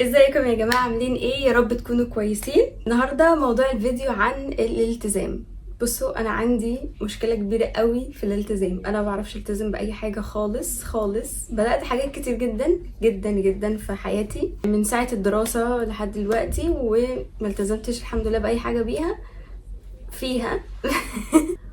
ازيكم يا جماعة؟ عاملين ايه؟ يا رب تكونوا كويسين. النهاردة موضوع الفيديو عن الالتزام. بصوا، انا عندي مشكلة كبيرة قوي في الالتزام. انا ما بعرفش التزم باي حاجة خالص خالص. بدأت حاجات كتير جدا جدا جدا في حياتي من ساعة الدراسة لحد دلوقتي، وما التزمتش الحمد لله باي حاجة فيها.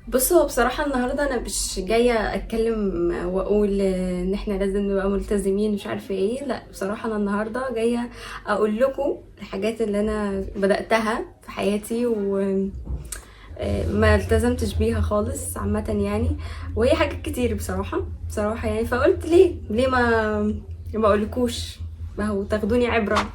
بصوا، هو بصراحة النهاردة أنا مش جاية أتكلم وأقول إن إحنا لازم نبقى ملتزمين مش عارفة إيه. لأ، بصراحة أنا النهاردة جاية أقول لكم الحاجات اللي أنا بدأتها في حياتي وما التزمتش بيها خالص عامة يعني. وهي حاجات كتير بصراحة يعني. فقلت ليه ما أقولكوش، ما هو تاخدوني عبرة.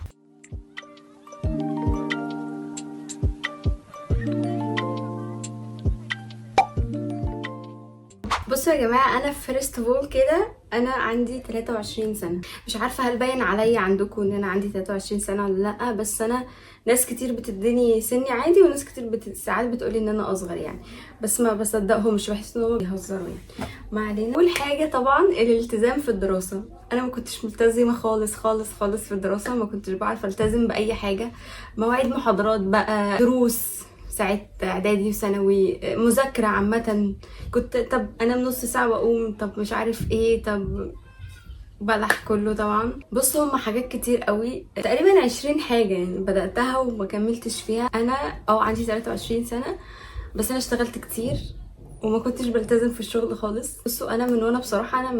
بصوا يا جماعه، انا في فيرست اوف اول كده انا عندي 23 سنه. مش عارفه هل باين عليا عندكم ان انا عندي 23 سنه ولا لا، بس انا ناس كتير بتديني سني عادي، وناس كتير ساعات بتقولي ان انا اصغر يعني. بس ما بصدقهمش، بحس انهم بيهزروا يعني. ما علينا. اول حاجه طبعا الالتزام في الدراسه. انا ما كنتش ملتزمه خالص خالص خالص في الدراسه. ما كنتش بعرف التزم باي حاجه. مواعيد محاضرات بقى، دروس ساعة اعدادي وثانوي، مذاكرة عامة. كنت طب انام نص ساعة واقوم، طب مش عارف ايه، طب بلح كله طبعا. بصوا، هما حاجات كتير قوي، تقريبا 20 حاجة يعني بدأتها وما كملتش فيها. انا عندي 23 سنة، بس انا اشتغلت كتير وما كنتش بلتزم في الشغل خالص. بصوا، انا من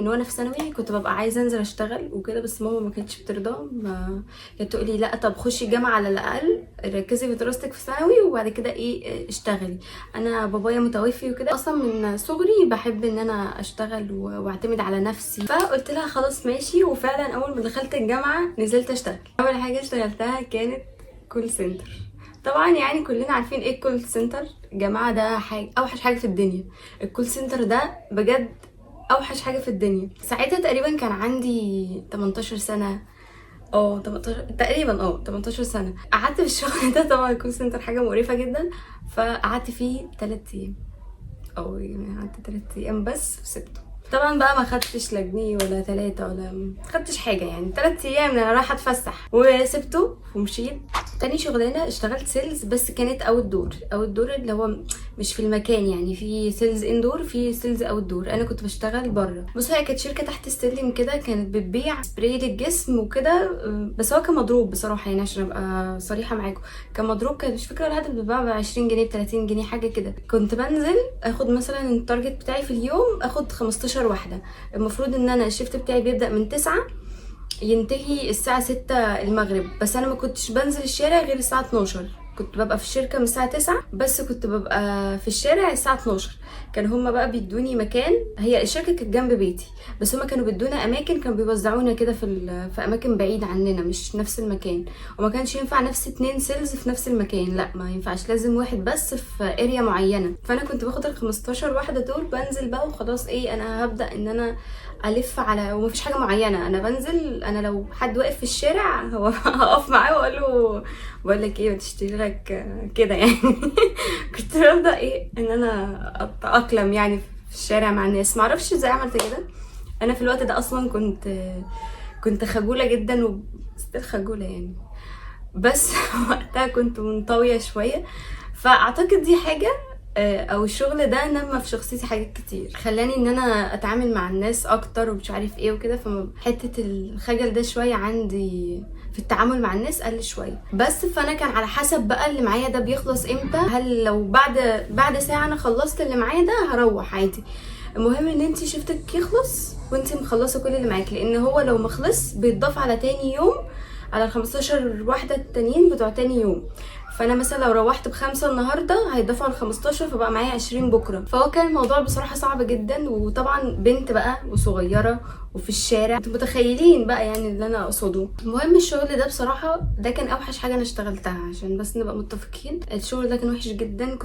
وانا في ثانوي كنت ببقى عايزه انزل اشتغل وكده، بس ماما ما كانتش بترضى. ما كانت تقول لي لا، طب خشي جامعه على الاقل، ركزي في دراستك في ثانوي وبعد كده ايه اشتغلي. انا بابايا متوفي وكده، اصلا من صغري بحب ان انا اشتغل واعتمد على نفسي. فقلت لها خلاص ماشي. وفعلا اول ما دخلت الجامعه نزلت اشتغل. اول حاجه اشتغلتها كانت كول سنتر. طبعا يعني كلنا عارفين ايه الكول سنتر. يا جماعه، ده حاجه اوحش حاجه في الدنيا. الكول سنتر ده بجد اوحش حاجه في الدنيا. ساعتها تقريبا كان عندي 18 سنه. 18 تقريبا، 18 سنه. قعدت في الشغل ده. طبعا الكول سنتر حاجه مقرفه جدا. فقعدت فيه 3 ايام. يعني قعدت 3 ايام بس وسبته. طبعا بقى ما خدتش لا جنيه ولا 3 ولا ما خدتش حاجه يعني. 3 ايام انا رايحه اتفسح وسبته ومشيت. تاني شغلانه اشتغلت سيلز، بس كانت اوت دور اللي هو مش في المكان يعني. في سيلز اندور، في سيلز اوت دور. انا كنت بشتغل بره. بصوا، هي كانت شركه تحت السلم كده، كانت بتبيع سبراي للجسم وكده. بس هو كان مضروب بصراحه يعني، عشان ابقى صريحه معاكم. كان مضروب. كان مش فاكره العدد بيتباع ب 20 جنيه ب 30 جنيه حاجه كده. كنت بنزل اخد مثلا التارجت بتاعي في اليوم، اخد 15 واحده. المفروض ان انا الشيفت بتاعي بيبدا من 9 ينتهي الساعة 6 المغرب. بس انا ما كنتش بنزل الشارع غير الساعة 12. كنت ببقى في الشركة من الساعة 9، بس كنت ببقى في الشارع الساعة 12. كان هما بقى بيدوني مكان. هي الشركة كانت جنب بيتي، بس هما كانوا بيدونا اماكن، كانوا بيوزعونا كده في اماكن بعيدة عننا، مش نفس المكان. وما كانش ينفع نفس 2 سيلز في نفس المكان، لا ما ينفعش، لازم واحد بس في اريا معينة. فانا كنت باخد ال 15 واحدة دول، بنزل بقى وخلاص. ايه، انا هبدأ ان انا الف على، ومفيش حاجه معينه. انا بنزل، انا لو حد واقف في الشارع هو هقف معاه واقول له بقول لك ايه، بتشتري لك كده يعني. كنت ببدا ايه ان انا اتاقلم يعني في الشارع مع الناس. معرفش ازاي عملت كده. انا في الوقت ده اصلا كنت خجوله جدا وستيل خجوله يعني. بس وقتها كنت منطويه شويه. فاعتقد دي حاجه، او الشغل ده نمى في شخصيتي حاجات كتير، خلاني ان انا اتعامل مع الناس اكتر ومش عارف ايه وكده. فحته الخجل ده شويه عندي في التعامل مع الناس قل شويه. بس فانا كان على حسب بقى اللي معايا ده بيخلص امتى. هل لو بعد ساعه انا خلصت اللي معايا ده هروح عادي. المهم ان انتي شفتك يخلص وانتي مخلصه كل اللي معاكي، لان هو لو مخلص بيتضاف على تاني يوم، على ال 15 واحده التانيين بتوع تاني يوم. فانا مثلا لو روحت ب5 النهارده هيضافوا على 15، فبقى معايا 20 بكره. فهو كان الموضوع بصراحه صعب جدا. وطبعا بنت بقى وصغيره وفي الشارع، انتوا متخيلين بقى يعني اللي انا اقصده. المهم الشغل ده بصراحه ده كان اوحش حاجه انا اشتغلتها، عشان بس نبقى متفقين. الشغل ده كان وحش جدا.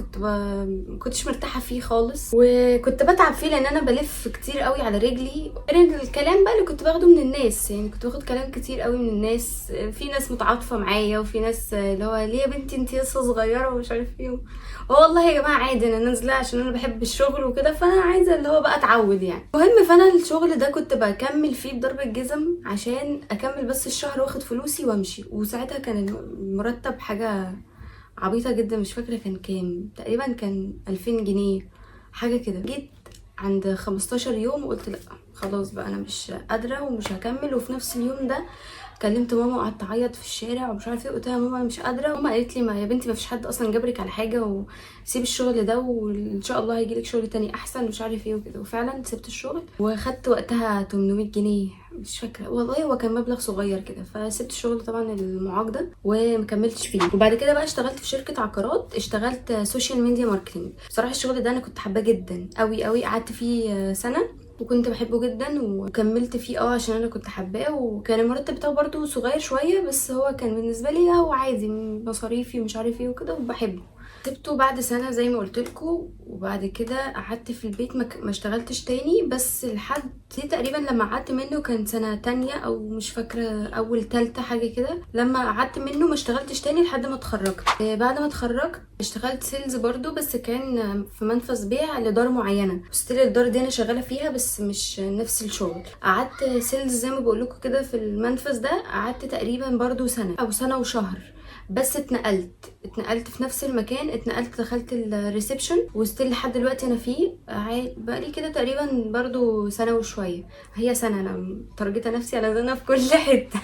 كنتش مرتاحه فيه خالص، وكنت بتعب فيه لان انا بلف كتير قوي على رجلي. غير الكلام بقى اللي كنت باخده من الناس يعني، كنت باخد كلام كتير قوي من الناس. في ناس متعاطفه معايا، وفي ناس اللي هو ليه يا بنتي انتي لسه صغيره ومش عارف ايه. والله يا جماعه عادي، انا نازله عشان انا بحب الشغل وكده، فانا عايزه اللي هو بقى اتعود يعني. المهم فانا الشغل ده كنت بكمل فيه بضرب الجزم عشان اكمل بس الشهر واخد فلوسي وامشي. وساعتها كان المرتب حاجه عبيطه جدا، مش فاكره كان كام، تقريبا كان 2000 جنيه حاجه كده. جيت عند 15 يوم وقلت لا خلاص بقى انا مش قادره ومش هكمل. وفي نفس اليوم ده كلمت ماما وقعدت اعيط في الشارع ومش عارفه ايه. قلت لها ماما انا مش قادره. ماما قالت لي ما يا بنتي ما فيش حد اصلا جبرك على حاجه، وسيب الشغل ده وان شاء الله هيجيلك شغل تاني احسن مش عارف ايه وكده. وفعلا سبت الشغل وخدت وقتها 800 جنيه مش فاكره والله، هو كان مبلغ صغير كده. فسبت الشغل طبعا المعاق ده ومكملتش فيه. وبعد كده بقى اشتغلت في شركه عقارات، اشتغلت سوشيال ميديا ماركتنج. بصراحه الشغل ده انا كنت حباه جدا قوي قوي، قعدت فيه سنه وكنت بحبه جدا وكملت فيه عشان انا كنت حباه. وكان المرتب بتاعه برضه صغير شويه، بس هو كان بالنسبه لي هو عادي، مصاريفي ومش عارف ايه وكده وبحبه. سبته بعد سنه زي ما قلت لكم، وبعد كده قعدت في البيت ما اشتغلتش تاني. بس لحد دي تقريبا لما قعدت منه كان سنه تانية او مش فاكره اول تالتة حاجه كده. لما قعدت منه ما اشتغلتش تاني لحد ما اتخرجت. بعد ما اتخرجت اشتغلت سيلز برضو، بس كان في منفذ بيع لدار معينه. ستيل الدار دي انا شغاله فيها بس مش نفس الشغل. قعدت سيلز زي ما بقول لكم كده في المنفذ ده، قعدت تقريبا برضو سنه او سنه وشهر. بس اتنقلت في نفس المكان، اتنقلت دخلت الريسبشن وستيل لحد دلوقتي انا فيه. بقالي كده تقريبا برضو سنه وشويه، هي سنه. انا مترجته نفسي على انا في كل حته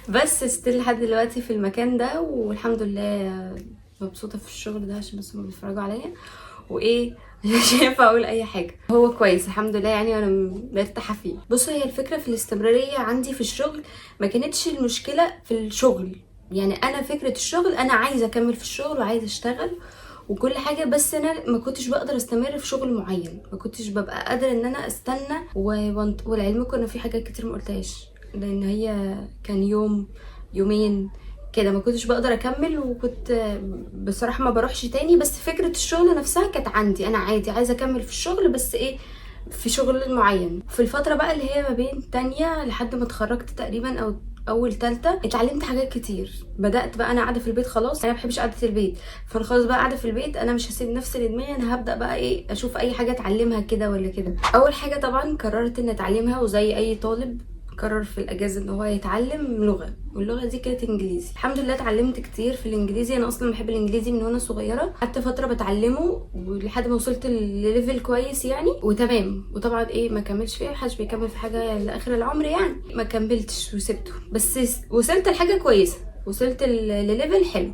بس ستيل لحد دلوقتي في المكان ده، والحمد لله مبسوطه في الشغل ده عشان بس هم بيتفرجوا عليا وايه مش هينفع اقول اي حاجه. هو كويس الحمد لله يعني، انا مرتاحه فيه. بصوا هي الفكره في الاستمراريه عندي في الشغل، ما كانتش المشكله في الشغل. يعني انا فكره الشغل انا عايزه اكمل في الشغل وعايزه اشتغل وكل حاجه، بس انا ما كنتش بقدر استمر في شغل معين، ما كنتش ببقى قادره ان انا استنى. ولعلمكم انا في حاجات كتير ما قلتهاش، لان هي كان يوم يومين كده ما كنتش بقدر اكمل، وكنت بصراحه ما بروحش تاني. بس فكره الشغل نفسها كانت عندي انا عادي عايزه اكمل في الشغل، بس ايه في شغل معين. في الفتره بقى اللي هي ما بين تانية لحد ما اتخرجت تقريبا او اول تالتة اتعلمت حاجات كتير. بدات بقى انا قاعده في البيت خلاص، انا ما بحبش قعده البيت، فانا خلاص بقى قاعده في البيت انا مش هسيب نفسي لدماغي، انا هبدا بقى ايه اشوف اي حاجه اتعلمها كده ولا كده. اول حاجه طبعا قررت ان اتعلمها، وزي اي طالب قرر في الاجازه ان هو يتعلم لغه، واللغه دي كانت انجليزي. الحمد لله اتعلمت كتير في الانجليزي، انا اصلا بحب الانجليزي من وانا صغيره، قعدت فتره بتعلمه ولحد ما وصلت لليفل كويس يعني وتمام. وطبعا ايه ما كملش فيه، محدش بيكمل في حاجه لاخر العمر يعني، ما كملتش وسبته. بس وصلت لحاجه كويسه، وصلت لليفل حلو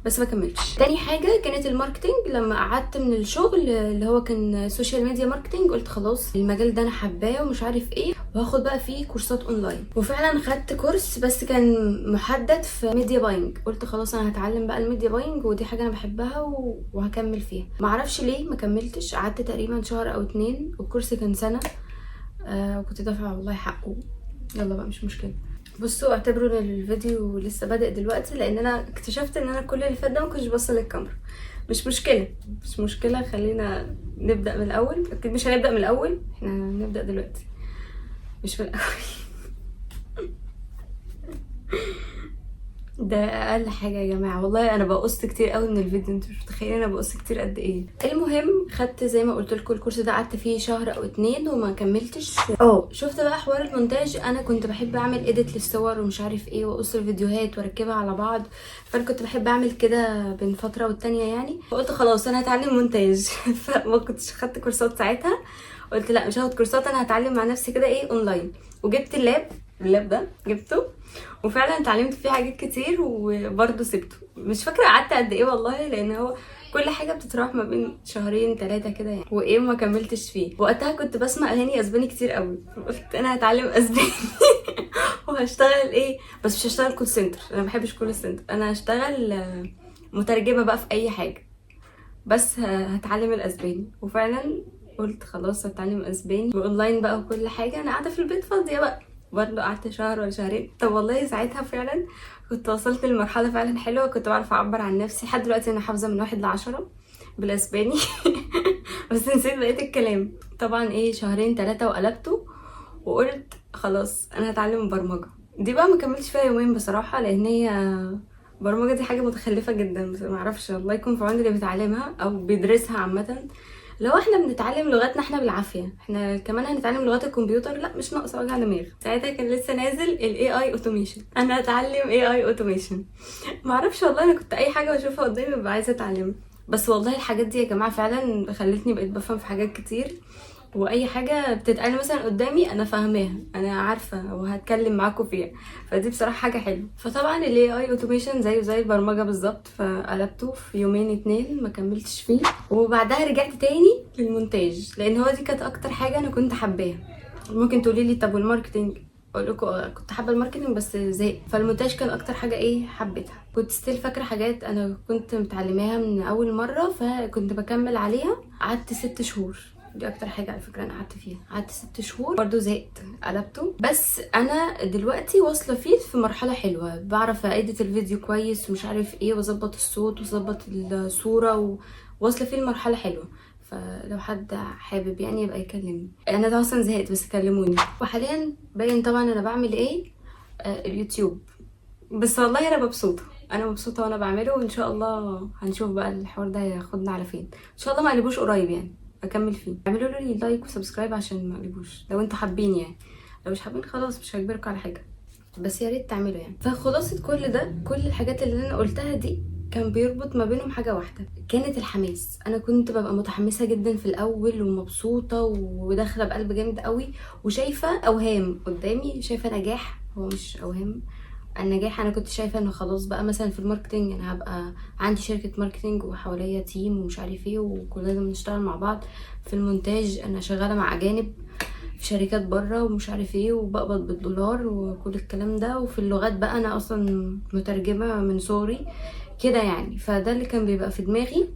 بس ما كملتش. تاني حاجه كانت الماركتينج. لما قعدت من الشغل اللي هو كان سوشيال ميديا ماركتينج، قلت خلاص المجال ده انا حباه ومش عارف ايه، وهاخد بقى فيه كورسات اونلاين. وفعلا خدت كورس بس كان محدد في ميديا باينج. قلت خلاص انا هتعلم بقى الميديا باينج ودي حاجه انا بحبها وهكمل فيها. معرفش ليه ما كملتش، قعدت تقريبا شهر او 2 والكورس كان سنه. وكنت دافعه والله حقه، يلا بقى مش مشكله. بصوا اعتبروا ان الفيديو لسه بادئ دلوقتي، لان انا اكتشفت ان انا كل اللي فات ده ما كنتش بصل للكاميرا. مش مشكله مش مشكله، خلينا نبدا من الاول. اكيد مش هنبدا من الاول، احنا هنبدا دلوقتي مش من الاول ده اقل حاجه يا جماعه. والله انا بقصت كتير قوي من الفيديو، انتوا مش متخيلين انا بقص كتير قد ايه. المهم خدت زي ما قلت لكم الكورس ده، قعدت فيه شهر او 2 وما كملتش. شفت بقى حوار المونتاج، انا كنت بحب اعمل اديت للصور ومش عارف ايه، واقص الفيديوهات واركبها على بعض، فانا كنت بحب اعمل كده بين فتره والتانيه يعني. فقلت خلاص انا هتعلم مونتاج فما كنتش خدت كورسات ساعتها، قلت لا مش هاخد كورسات، انا هتعلم مع نفسي كده ايه اونلاين. وجبت اللاب ده جبته، وفعلا اتعلمت فيه حاجات كتير وبرضه سبته. مش فاكره قعدت قد ايه والله، لان هو كل حاجه بتتراوح ما بين 2-3 كده يعني، وايه ما كملتش فيه. وقتها كنت بسمع اغاني اسباني كتير قوي، قلت انا هتعلم اسباني وهشتغل ايه، بس مش هشتغل كول سنتر، انا ما بحبش كول سنتر، انا هشتغل مترجمه بقى في اي حاجه، بس هتعلم الاسباني. وفعلا قلت خلاص هتعلم اسباني واونلاين بقى وكل حاجه. انا قاعده في البيت فاضيه بقى، برضه قعدت شهر ولا شهرين. طب والله ساعتها فعلا كنت وصلت لمرحله فعلا حلوه، كنت بعرف اعبر عن نفسي. لحد دلوقتي انا حافظه من 1 ل10 بالاسباني بس نسيت بقيه الكلام. طبعا ايه 2-3 وقلبته، وقلت خلاص انا هتعلم برمجه. دي بقى ما كملتش فيها يومين بصراحه، لان هي البرمجه دي حاجه متخلفه جدا، بس ما اعرفش، الله يكون في عون اللي بيتعلمها او بيدرسها عامه. لو احنا بنتعلم لغاتنا احنا بالعافيه، احنا كمان هنتعلم لغات الكمبيوتر؟ لا مش ناقصه وجع دماغ. ساعتها كان لسه نازل الاي اي اوتوميشن، انا هتعلم اي اي اوتوميشن. ما اعرفش والله، انا كنت اي حاجه بشوفها قدامي ببقى عايزه اتعلمها. بس والله الحاجات دي يا جماعه فعلا خلتني بقيت بفهم في حاجات كتير، واي حاجه بتتقال مثلا قدامي انا فاهماها، انا عارفه وهتكلم معاكم فيها. فدي بصراحه حاجه حلوه. فطبعا الاي اي اوتوميشن زيه زي البرمجه بالظبط، فقلبته في يومين اتنين ما كملتش فيه، وبعدها رجعت تاني للمونتاج، لان هو دي كانت اكتر حاجه انا كنت حباها. ممكن تقولي لي طب والماركتينج؟ اقول لكم كنت حابه الماركتنج بس زهقت، فالمونتاج كان اكتر حاجه ايه حبيتها. كنت ستيل فاكره حاجات انا كنت متعلماها من اول مره، فكنت بكمل عليها. قعدت 6 شهور، دي اكتر حاجه على فكره انا قعدت فيها. قعدت 6 شهور برضو زهقت قلبته. بس انا دلوقتي واصله فيه في مرحله حلوه، بعرف ايديت الفيديو كويس ومش عارف ايه، واظبط الصوت واظبط الصوره، واصله فيه المرحله حلوه. فلو حد حابب يعني يبقى يكلمني. انا ده اصلا زهقت بس كلموني. وحاليا باين طبعا انا بعمل ايه، اليوتيوب. بس والله انا مبسوطه، انا مبسوطه وانا بعمله، وان شاء الله هنشوف بقى الحوار ده هياخدنا على فين. ان شاء الله ما قلبوش قريب يعني، اكمل فيه. اعملوا لي لايك وسبسكرايب عشان ما قلبوش لو انتوا حابين يعني. لو مش حابين خلاص مش هجبركم على حاجه، بس يا ريت تعملوا يعني. فخلاصة كل ده، كل الحاجات اللي انا قلتها دي كان بيربط ما بينهم حاجة واحدة، كانت الحماس. انا كنت ببقى متحمسة جدا في الاول ومبسوطة وداخلة بقلب جامد قوي، وشايفة اوهام قدامي، شايفة نجاح هو مش اوهام. النجاح انا كنت شايفة انه خلاص بقى مثلا في الماركتينج انا هبقى عندي شركة ماركتينج وحواليا تيم ومش عارف ايه وكلنا بنشتغل مع بعض. في المونتاج انا شغالة مع اجانب في شركات بره ومش عارف ايه، وبقبض بالدولار وكل الكلام ده. وفي اللغات بقى انا اصلا مترجمه من صغري كده يعني. فده اللي كان بيبقى في دماغي.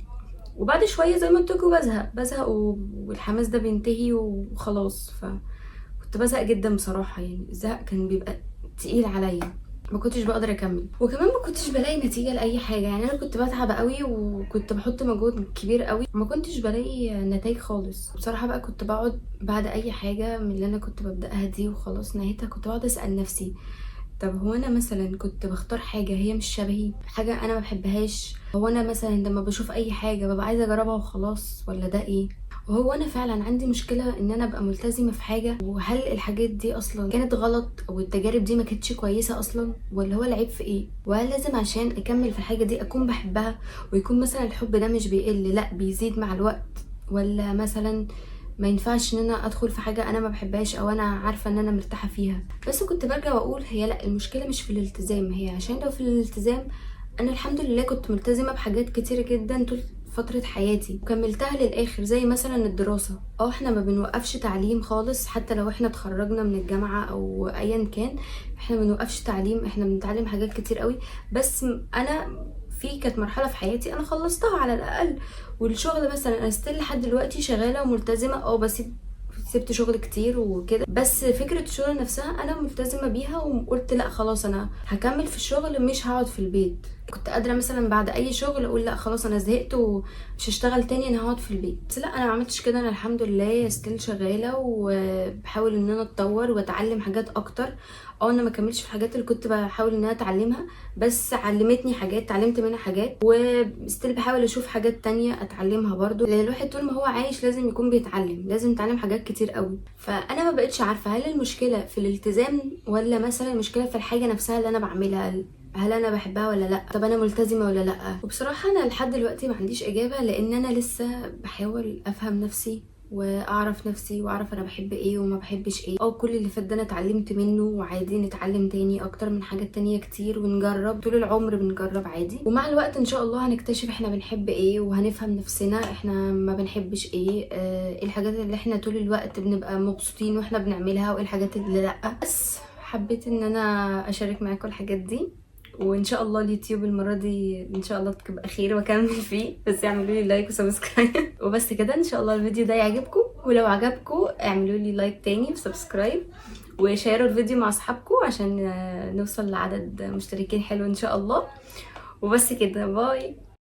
وبعد شويه زي ما قلت لكم بزهق والحماس ده بينتهي وخلاص. فكنت بزهق جدا بصراحه يعني، الزهق كان بيبقى تقيل عليا، ما كنتش بقدر اكمل. وكمان ما كنتش بلاقي نتيجه لاي حاجه يعني. انا كنت بتعب قوي وكنت بحط مجهود كبير قوي، ما كنتش بلاقي نتائج خالص. بصراحه بقى كنت بقعد بعد اي حاجه من اللي انا كنت ببداها دي وخلاص نهيتها، كنت بقعد اسال نفسي طب هو انا مثلا كنت بختار حاجه هي مش شبهي، حاجه انا ما بحبهاش؟ هو انا مثلا لما بشوف اي حاجه ببقى عايزه اجربها وخلاص، ولا ده ايه؟ وهو انا فعلا عندي مشكله ان انا ابقى ملتزمه في حاجه؟ وهل الحاجات دي اصلا كانت غلط او التجارب دي ما كانتش كويسه اصلا، ولا هو العيب في ايه؟ وهل لازم عشان اكمل في الحاجه دي اكون بحبها ويكون مثلا الحب ده مش بيقل، لا بيزيد مع الوقت؟ ولا مثلا ما ينفعش ان انا ادخل في حاجه انا ما بحبهاش او انا عارفه ان انا مرتاحه فيها؟ بس كنت برجع واقول هي لا، المشكله مش في الالتزام. هي عشان لو في الالتزام انا الحمد لله كنت ملتزمه بحاجات كتير جدا طول فترة حياتي وكملتها للآخر، زي مثلا الدراسة. احنا ما بنوقفش تعليم خالص، حتى لو احنا اتخرجنا من الجامعة او ايا كان احنا ما بنوقفش تعليم، احنا بنتعلم حاجات كتير قوي. بس انا كانت مرحلة في حياتي انا خلصتها على الاقل. والشغل مثلا انا ستيل لحد دلوقتي شغالة وملتزمة، بس سبت شغل كتير وكده، بس فكرة الشغل نفسها انا ملتزمة بيها وقلت لا خلاص انا هكمل في الشغل مش هقعد في البيت. كنت قادرة مثلا بعد اي شغل اقول لا خلاص انا زهقت ومش هشتغل تاني انا هقعد في البيت. بس لا انا ما عملتش كده، انا الحمد لله ستيل شغالة وبحاول ان انا اتطور واتعلم حاجات اكتر. انا ما كملتش في الحاجات اللي كنت بحاول ان انا اتعلمها، بس علمتني حاجات اتعلمت منها حاجات، وستيل بحاول اشوف حاجات تانية اتعلمها برضو، لان الواحد طول ما هو عايش لازم يكون بيتعلم، لازم يتعلم حاجات كتير قوي. فانا ما بقتش عارفة هل المشكلة في الالتزام ولا مثلا المشكلة في الحاجة نفسها اللي انا بعملها، هل انا بحبها ولا لا، طب انا ملتزمه ولا لا. وبصراحه انا لحد دلوقتي ما عنديش اجابه، لان انا لسه بحاول افهم نفسي واعرف نفسي واعرف انا بحب ايه وما بحبش ايه. كل اللي فات ده انا اتعلمت منه، وعادي نتعلم تاني اكتر من حاجات تانية كتير ونجرب طول العمر، بنجرب عادي. ومع الوقت ان شاء الله هنكتشف احنا بنحب ايه وهنفهم نفسنا احنا ما بنحبش ايه، الحاجات اللي احنا طول الوقت بنبقى مبسوطين واحنا بنعملها وايه الحاجات اللي لا. بس حبيت ان انا اشارك معاكم الحاجات دي، وان شاء الله اليوتيوب المره دي ان شاء الله تبقى خير واكمل فيه. بس اعملوا لي لايك وسبسكرايب وبس كده. ان شاء الله الفيديو ده يعجبكم، ولو عجبكم اعملوا لي لايك تاني وسبسكرايب وشيروا الفيديو مع اصحابكم عشان نوصل لعدد مشتركين حلو ان شاء الله. وبس كده، باي.